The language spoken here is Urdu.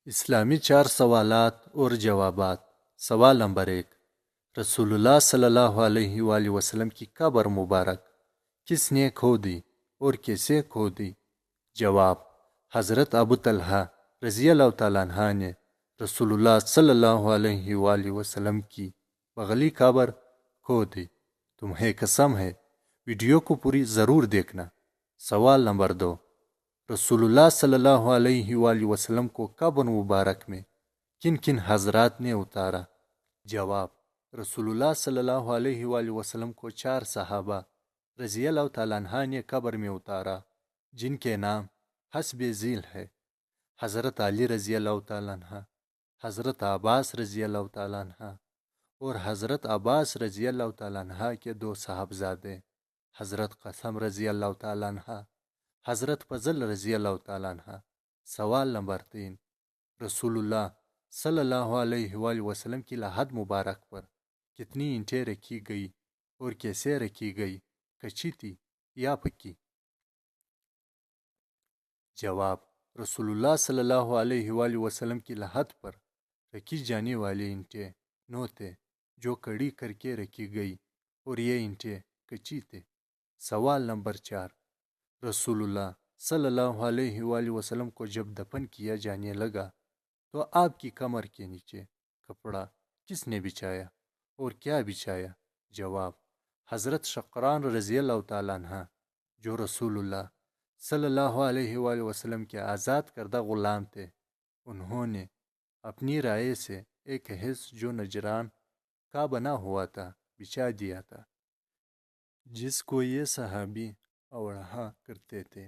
اسلامی 4 سوالات اور جوابات۔ سوال نمبر 1، رسول اللہ صلی اللہ علیہ وآلہ وسلم کی قبر مبارک کس نے کھودی اور کیسے کھودی؟ جواب: حضرت ابو طلحہ رضی اللہ تعالیٰ عنہ نے رسول اللہ صلی اللہ علیہ وآلہ وسلم کی بغلی قبر کھودی۔ تمہیں قسم ہے، ویڈیو کو پوری ضرور دیکھنا۔ سوال نمبر 2، رسول اللہ صلی اللہ علیہ وآلہ وسلم کو قبر مبارک میں کن کن حضرات نے اتارا؟ جواب: رسول اللہ صلی اللہ علیہ وآلہ وسلم کو 4 صحابہ رضی اللہ تعالیٰ عنہ نے قبر میں اتارا، جن کے نام حسب ذیل ہے: حضرت علی رضی اللہ تعالیٰ عنہ، حضرت عباس رضی اللہ تعالیٰ عنہ اور حضرت عباس رضی اللہ تعالیٰ عنہ کے 2 صاحبزادے، حضرت قاسم رضی اللہ تعالیٰ عنہ، حضرت فضل رضی اللہ تعالیٰ عنہ۔ سوال نمبر 3، رسول اللہ صلی اللہ علیہ وآلہ وسلم کی لحد مبارک پر کتنی اینٹیں رکھی گئی اور کیسے رکھی گئی؟ کچی تھی یا پکی؟ جواب: رسول اللہ صلی اللہ علیہ وآلہ وسلم کی لحد پر رکھی جانے والی اینٹیں 9 تھے، جو کڑی کر کے رکھی گئی، اور یہ اینٹیں کچی تھے۔ سوال نمبر 4، رسول اللہ صلی اللہ علیہ وآلہ وسلم کو جب دفن کیا جانے لگا تو آپ کی کمر کے نیچے کپڑا کس نے بچھایا اور کیا بچھایا؟ جواب: حضرت شقران رضی اللہ تعالیٰ عنہ، جو رسول اللہ صلی اللہ علیہ وآلہ وسلم کے آزاد کردہ غلام تھے۔ انہوں نے اپنی رائے سے ایک حص جو نجران کا بنا ہوا تھا بچھا دیا تھا، جس کو یہ صحابی اوڑھا کرتے تھے۔